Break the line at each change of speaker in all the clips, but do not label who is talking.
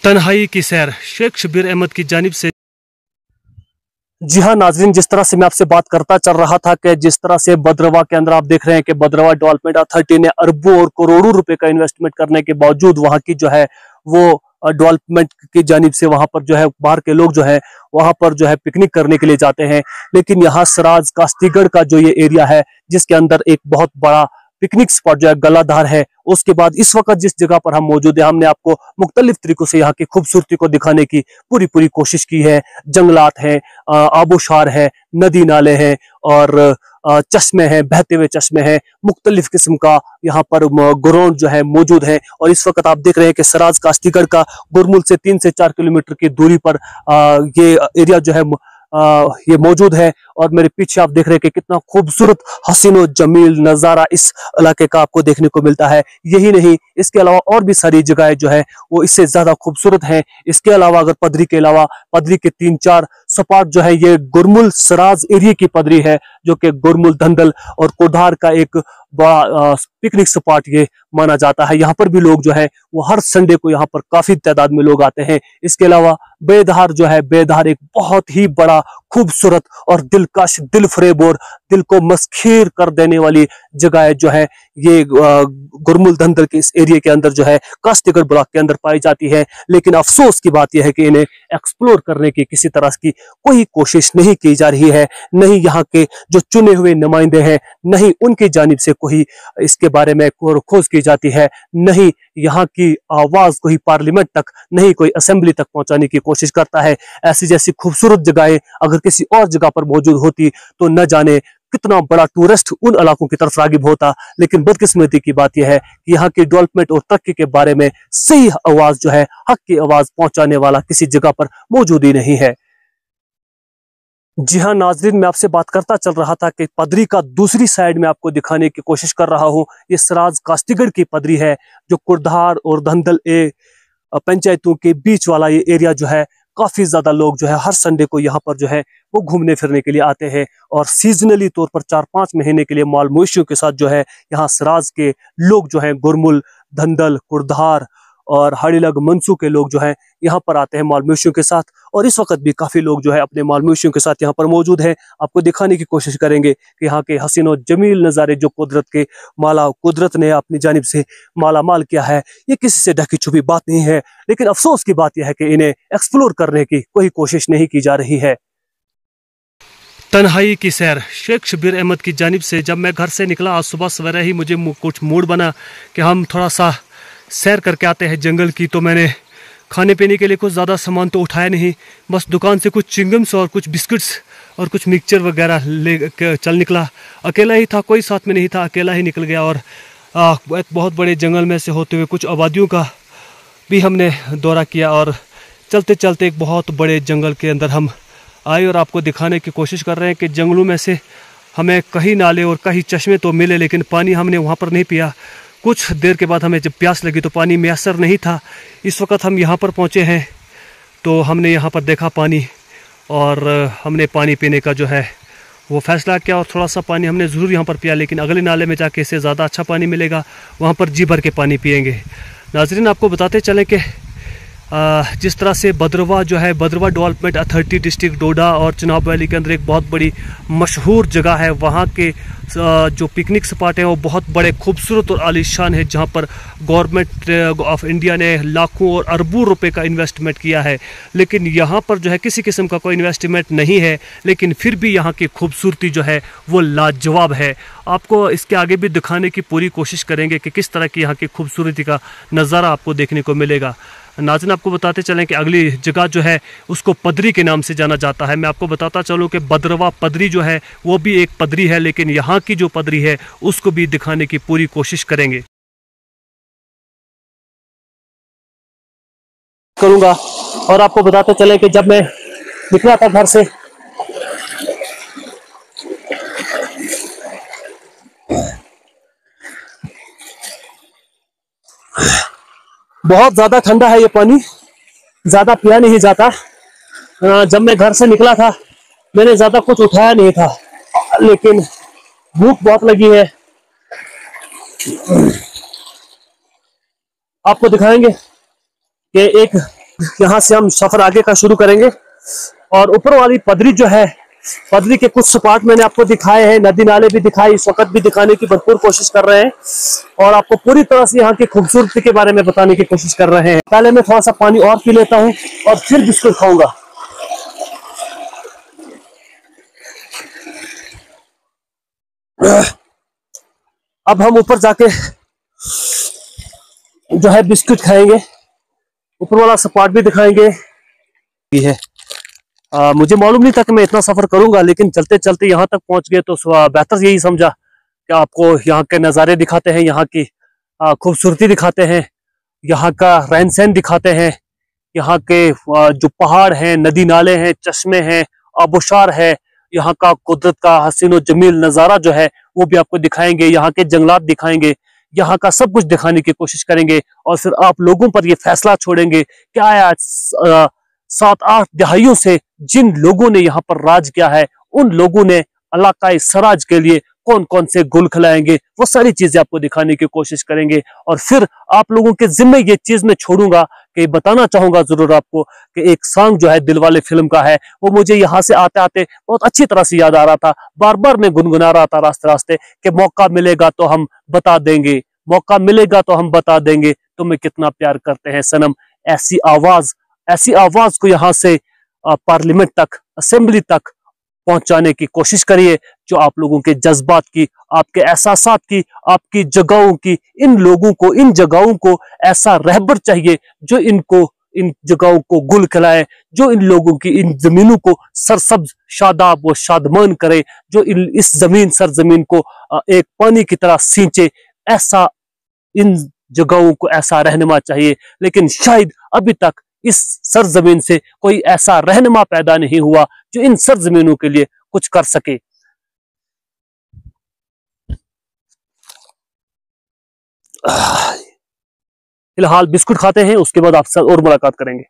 तन्हाई की सैर शेख शब्बीर अहमद की जानिब से।
जी हाँ नाजरीन, जिस तरह से मैं आपसे बात करता चल रहा था कि जिस तरह से भद्रवाह के अंदर आप देख रहे हैं कि भद्रवाह डेवलपमेंट अथॉरिटी ने अरबों और करोड़ों रुपए का इन्वेस्टमेंट करने के बावजूद वहां की जो है वो डेवलपमेंट की जानिब से वहां पर जो है बाहर के लोग जो है वहां पर जो है पिकनिक करने के लिए जाते हैं। लेकिन यहाँ सराज कास्तीगढ़ का जो ये एरिया है जिसके अंदर एक बहुत बड़ा पिकनिक स्पॉट जो है गलाधार है, उसके बाद इस वक्त जिस जगह पर हम मौजूद है हमने आपको मुख्तलिफ तरीकों से यहाँ की खूबसूरती को दिखाने की पूरी कोशिश की है। जंगलात हैं, आबोशार है, नदी नाले हैं और चश्मे हैं, बहते हुए चश्मे हैं, मुख्तलिफ किस्म का यहाँ पर ग्राउंड जो है मौजूद है। और इस वक्त आप देख रहे हैं कि सराज कास्तीगढ़ का गुरमुल से 3 से 4 किलोमीटर की दूरी पर ये एरिया जो है ये मौजूद है। और मेरे पीछे आप देख रहे हैं कि कितना खूबसूरत हसीन और जमील नजारा इस इलाके का आपको देखने को मिलता है। यही नहीं, इसके अलावा और भी सारी जगहें जो है वो इससे ज्यादा खूबसूरत हैं। इसके अलावा अगर पदरी के अलावा पदरी के 3-4 स्पॉट जो है ये गुरमुल सराज एरिया की पदरी है जो कि गुरमुल धंधल और कुर्धार का एक बड़ा पिकनिक स्पॉट ये माना जाता है। यहाँ पर भी लोग जो है वो हर संडे को यहाँ पर काफी तादाद में लोग आते हैं। इसके अलावा बेधार जो है, बेधार एक बहुत ही बड़ा खूबसूरत और दिलकश, दिलफरेब और दिल को मस्खीर कर देने वाली जगह जो है ये गुरमुल धंधल के इस एरिया के अंदर जो है कास्तीगढ़ ब्लॉक के अंदर पाई जाती है। लेकिन अफसोस की बात यह है कि इन्हें एक्सप्लोर करने की किसी तरह की कोई कोशिश नहीं की जा रही है। नहीं यहाँ के जो चुने हुए नुमाइंदे हैं, नहीं उनकी जानिब से कोई इसके बारे में खोज की जाती है, नहीं यहाँ की आवाज कोई पार्लियामेंट तक, नहीं कोई असेंबली तक पहुंचाने की कोशिश करता है। ऐसी जैसी खूबसूरत जगहें अगर किसी और जगह पर मौजूद होती तो न जाने कितना बड़ा टूरिस्ट उन इलाकों की तरफ रागिब होता। लेकिन बदकिस्मती की बात यह है कि यहाँ की डेवलपमेंट और तरक्की के बारे में सही आवाज जो है, हक की आवाज पहुंचाने वाला किसी जगह पर मौजूद ही नहीं है। जी हाँ नाजरीन, मैं आपसे बात करता चल रहा था कि पदरी का दूसरी साइड में आपको दिखाने की कोशिश कर रहा हूँ। ये सराज कास्तीगढ़ की पदरी है जो कुर्धार और धंधल पंचायतों के बीच वाला ये एरिया जो है काफी ज्यादा लोग जो है हर संडे को यहाँ पर जो है वो घूमने फिरने के लिए आते हैं। और सीजनली तौर पर 4-5 महीने के लिए माल मवेशियों के साथ जो है यहाँ सराज के लोग जो है गुरमुल, धंधल, कुर्धार और हड़ीलग, मंसू के लोग जो है यहाँ पर आते हैं माल मवेशियों के साथ। और इस वक्त भी काफी लोग जो है अपने माल मवेशियों के साथ यहाँ पर मौजूद हैं। आपको दिखाने की कोशिश करेंगे कि यहाँ के हसीन और जमील नज़ारे जो कुदरत ने अपनी जानिब से माला माल किया है, ये किसी से ढकी छुपी बात नहीं है। लेकिन अफसोस की बात यह है कि इन्हें एक्सप्लोर करने की कोई कोशिश नहीं की जा रही है।
तन्हाई की सैर शेख शब्बीर अहमद की जानिब से। जब मैं घर से निकला आज सुबह सवेरे ही मुझे कुछ मूड बना कि हम थोड़ा सा सैर करके आते हैं जंगल की। तो मैंने खाने पीने के लिए कुछ ज़्यादा सामान तो उठाया नहीं, बस दुकान से कुछ चिंगम्स और कुछ बिस्किट्स और कुछ मिक्सचर वगैरह ले चल निकला। अकेला ही था, कोई साथ में नहीं था, अकेला ही निकल गया। और एक बहुत बड़े जंगल में से होते हुए कुछ आबादियों का भी हमने दौरा किया और चलते चलते एक बहुत बड़े जंगल के अंदर हम आए। और आपको दिखाने की कोशिश कर रहे हैं कि जंगलों में से हमें कहीं नाले और कहीं चश्मे तो मिले, लेकिन पानी हमने वहाँ पर नहीं पिया। कुछ देर के बाद हमें जब प्यास लगी तो पानी मैसर नहीं था। इस वक्त हम यहाँ पर पहुँचे हैं तो हमने यहाँ पर देखा पानी और हमने पानी पीने का जो है वो फैसला किया। और थोड़ा सा पानी हमने ज़रूर यहाँ पर पिया, लेकिन अगले नाले में जाके इससे ज़्यादा अच्छा पानी मिलेगा, वहाँ पर जी भर के पानी पिएंगे। नाजरीन आपको बताते चलें कि जिस तरह से भद्रवाह जो है, भद्रवाह डेवलपमेंट अथॉरिटी डिस्ट्रिक्ट डोडा और चिनाब वैली के अंदर एक बहुत बड़ी मशहूर जगह है। वहाँ के जो पिकनिक स्पॉट है वो बहुत बड़े खूबसूरत और आलीशान है, जहाँ पर गवर्नमेंट ऑफ इंडिया ने लाखों और अरबों रुपए का इन्वेस्टमेंट किया है। लेकिन यहाँ पर जो है किसी किस्म का कोई इन्वेस्टमेंट नहीं है, लेकिन फिर भी यहाँ की खूबसूरती जो है वो लाजवाब है। आपको इसके आगे भी दिखाने की पूरी कोशिश करेंगे कि किस तरह की यहाँ की खूबसूरती का नज़ारा आपको देखने को मिलेगा। नाज़रीन आपको बताते चलें कि अगली जगह जो है उसको पदरी के नाम से जाना जाता है। मैं आपको बताता चलूँ कि भद्रवाह पदरी जो है वो भी एक पदरी है, लेकिन यहाँ की जो पदरी है उसको भी दिखाने की पूरी कोशिश करेंगे
करूंगा। और आपको बताते चले कि जब मैं निकला था घर से बहुत ज्यादा ठंडा है, ये पानी ज्यादा पिया नहीं जाता। जब मैं घर से निकला था मैंने ज्यादा कुछ उठाया नहीं था, लेकिन भूख बहुत लगी है। आपको दिखाएंगे कि एक यहाँ से हम सफर आगे का शुरू करेंगे। और ऊपर वाली पदरी जो है, पदरी के कुछ स्पॉट मैंने आपको दिखाए हैं, नदी नाले भी दिखाए, इस वक्त भी दिखाने की भरपूर कोशिश कर रहे हैं और आपको पूरी तरह से यहाँ की खूबसूरती के बारे में बताने की कोशिश कर रहे हैं। पहले मैं थोड़ा सा पानी और पी लेता हूँ और फिर बिस्कुट खाऊंगा। अब हम ऊपर जाके जो है बिस्कुट खाएंगे, ऊपर वाला स्पॉट भी दिखाएंगे। ये है मुझे मालूम नहीं था कि मैं इतना सफर करूंगा, लेकिन चलते चलते यहाँ तक पहुंच गए तो बेहतर यही समझा कि आपको यहाँ के नज़ारे दिखाते हैं, यहाँ की खूबसूरती दिखाते हैं, यहाँ का रहन सहन दिखाते हैं, यहाँ के जो पहाड़ हैं, नदी नाले हैं, चश्मे हैं, आबोशार है, यहाँ का कुदरत का हसीन और जमील नज़ारा जो है वो भी आपको दिखाएंगे, यहाँ के जंगलात दिखाएंगे, यहाँ का सब कुछ दिखाने की कोशिश करेंगे। और फिर आप लोगों पर ये फैसला छोड़ेंगे कि आया 7-8 दहाइयों से जिन लोगों ने यहाँ पर राज किया है, उन लोगों ने इलाकाई सराज के लिए कौन कौन से गुल खिलाएंगे, वो सारी चीजें आपको दिखाने की कोशिश करेंगे। और फिर आप लोगों के जिम्मे ये चीज मैं छोड़ूंगा कि बताना चाहूंगा जरूर आपको कि एक सॉन्ग जो है दिलवाले फिल्म का है, वो मुझे यहाँ से आते आते बहुत अच्छी तरह से याद आ रहा था। बार बार मैं गुनगुना रहा था रास्ते रास्ते कि मौका मिलेगा तो हम बता देंगे, मौका मिलेगा तो हम बता देंगे, तुम्हें कितना प्यार करते हैं सनम। ऐसी आवाज को यहाँ से पार्लियामेंट तक, असेंबली तक पहुंचाने की कोशिश करिए, जो आप लोगों के जज्बात की, आपके एहसासात की, आपकी जगहों की, इन लोगों को, इन जगहों को ऐसा रहबर चाहिए जो इनको, इन जगहों को गुल खिलाए, जो इन लोगों की, इन जमीनों को सरसब्ज शादाब व शादमान करे, जो इस जमीन सरजमीन को एक पानी की तरह सींचे। ऐसा इन जगहों को ऐसा रहनुमा चाहिए, लेकिन शायद अभी तक इस सरजमीन से कोई ऐसा रहनुमा पैदा नहीं हुआ जो इन सरजमीनों के लिए कुछ कर सके। फिलहाल बिस्कुट खाते हैं, उसके बाद आपसे और मुलाकात करेंगे।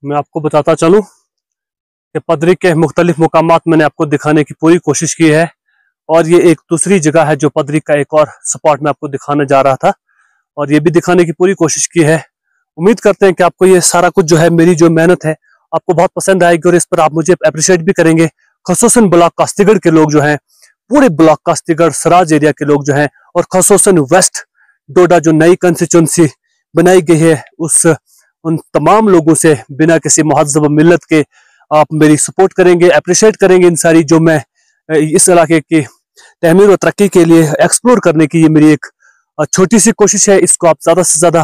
मैं आपको बताता चलूं कि पदरी के मुख्तलिफ मुकामात मैंने आपको दिखाने की पूरी कोशिश की है, और ये एक दूसरी जगह है जो पदरी का एक और स्पॉट मैं आपको दिखाने जा रहा था, और ये भी दिखाने की पूरी कोशिश की है। उम्मीद करते हैं कि आपको ये सारा कुछ जो है, मेरी जो मेहनत है, आपको बहुत पसंद आएगी और इस पर आप मुझे अप्रिशिएट भी करेंगे। खसूसन ब्लॉक कास्तीगढ़ के लोग जो हैं, पूरे ब्लॉक कास्तीगढ़ सराज एरिया के लोग जो हैं, और खसूसन वेस्ट डोडा जो नई कंस्टिट्यूंसी बनाई गई है, उन तमाम लोगों से बिना किसी महज़्ज़ब मिल्लत के आप मेरी सपोर्ट करेंगे, अप्रिशिएट करेंगे इन सारी जो मैं इस इलाके की तहमीर और तरक्की के लिए एक्सप्लोर करने की ये मेरी एक छोटी सी कोशिश है। इसको आप ज्यादा से ज्यादा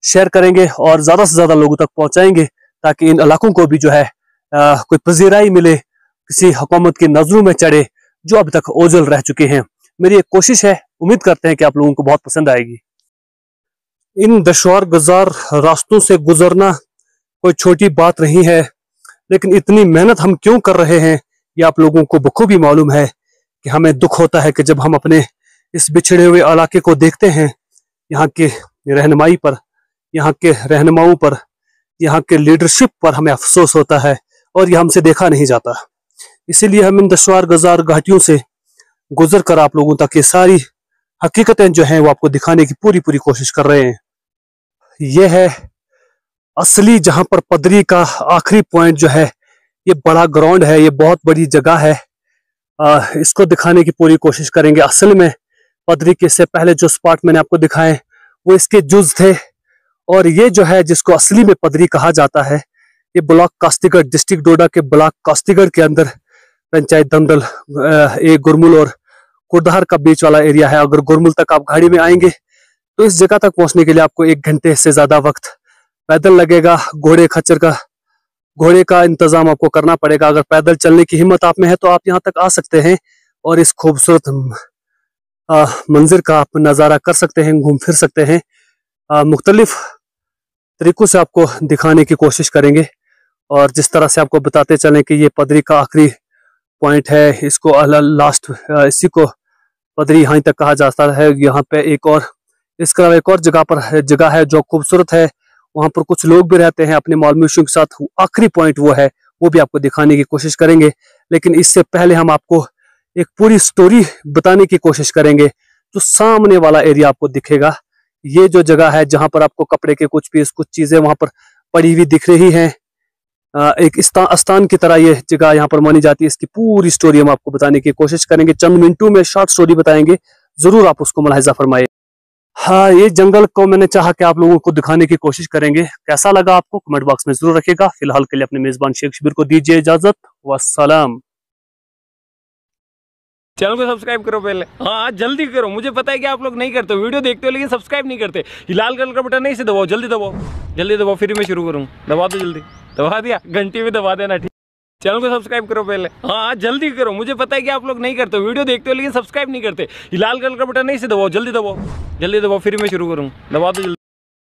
शेयर करेंगे और ज्यादा से ज्यादा लोगों तक पहुंचाएंगे, ताकि इन इलाकों को भी जो है कोई पजीराई मिले, किसी हुकूमत की नजरों में चढ़े जो अब तक ओझल रह चुके हैं। मेरी एक कोशिश है, उम्मीद करते हैं कि आप लोगों को बहुत पसंद आएगी। इन दुश्वार गुजार रास्तों से गुजरना कोई छोटी बात नहीं है, लेकिन इतनी मेहनत हम क्यों कर रहे हैं ये आप लोगों को बखूबी मालूम है कि हमें दुख होता है कि जब हम अपने इस बिछड़े हुए इलाके को देखते हैं, यहाँ के रहनुमाई पर, यहाँ के रहनुमाओं पर, यहाँ के लीडरशिप पर हमें अफसोस होता है और ये हमसे देखा नहीं जाता। इसीलिए हम इन दुश्वार गुजार घाटियों से गुजर कर आप लोगों तक ये सारी हकीकतें जो हैं वो आपको दिखाने की पूरी पूरी कोशिश कर रहे हैं। ये है असली जहां पर पदरी का आखिरी पॉइंट जो है, ये बड़ा ग्राउंड है, ये बहुत बड़ी जगह है। इसको दिखाने की पूरी कोशिश करेंगे। असल में पदरी के से पहले जो स्पॉट मैंने आपको दिखाए वो इसके जुज थे, और ये जो है जिसको असली में पदरी कहा जाता है, ये ब्लॉक कास्तीगढ़, डिस्ट्रिक्ट डोडा के ब्लॉक कास्तीगढ़ के अंदर पंचायत दमदल, एक गुरमुल और कुरदार का बीच वाला एरिया है। अगर गुरमुल तक आप गाड़ी में आएंगे तो इस जगह तक पहुंचने के लिए आपको 1 घंटे से ज्यादा वक्त पैदल लगेगा। घोड़े का इंतजाम आपको करना पड़ेगा। अगर पैदल चलने की हिम्मत आप में है तो आप यहाँ तक आ सकते हैं और इस खूबसूरत मंजिर का आप नज़ारा कर सकते हैं, घूम फिर सकते हैं। मुख्तलिफ तरीकों से आपको दिखाने की कोशिश करेंगे, और जिस तरह से आपको बताते चलें कि ये पदरी का आखिरी पॉइंट है, इसको लास्ट, इसी को पदरी यहाँ तक कहा जाता है। यहाँ पे एक और, इसका एक और जगह है जो खूबसूरत है, वहां पर कुछ लोग भी रहते हैं अपने मालूमियों के साथ। आखिरी पॉइंट वो है, वो भी आपको दिखाने की कोशिश करेंगे। लेकिन इससे पहले हम आपको एक पूरी स्टोरी बताने की कोशिश करेंगे। जो सामने वाला एरिया आपको दिखेगा, ये जो जगह है जहां पर आपको कपड़े के कुछ पीस, कुछ चीजें वहां पर पड़ी हुई दिख रही हैं, एक स्थान की तरह ये जगह यहाँ पर मानी जाती है। इसकी पूरी स्टोरी हम आपको बताने की कोशिश करेंगे, चंद मिनटों में शॉर्ट स्टोरी बताएंगे, जरूर आप उसको मुलाहिजा फरमाइए। हाँ, ये जंगल को मैंने चाहा कि आप लोगों को दिखाने की कोशिश करेंगे। कैसा लगा आपको कमेंट बॉक्स में जरूर रखिएगा। फिलहाल के लिए अपने मेजबान शेख शबीर को दीजिए इजाजत। वस्सलाम।
चैनल को सब्सक्राइब करो पहले, हाँ जल्दी करो, मुझे पता है कि आप लोग नहीं करते, वीडियो देखते हो लेकिन सब्सक्राइब नहीं करते। ये लाल कलर का बटन नहीं से दबाओ, जल्दी दबाओ, जल्दी दबाओ, फिर मैं शुरू करूँ। दबा दो जल्दी, दबा दिया, घंटी भी दबा देना, ठीक। चैनल को सब्सक्राइब करो पहले, हाँ जल्दी करो, मुझे पता है कि आप लोग नहीं करते, वीडियो देखते हो लेकिन सब्सक्राइब नहीं करते। ये लाल कलर का बटन नहीं से दबाओ, जल्दी दबाओ, जल्दी दबाओ, फिर मैं शुरू करूँ। दबा दो जल्दी।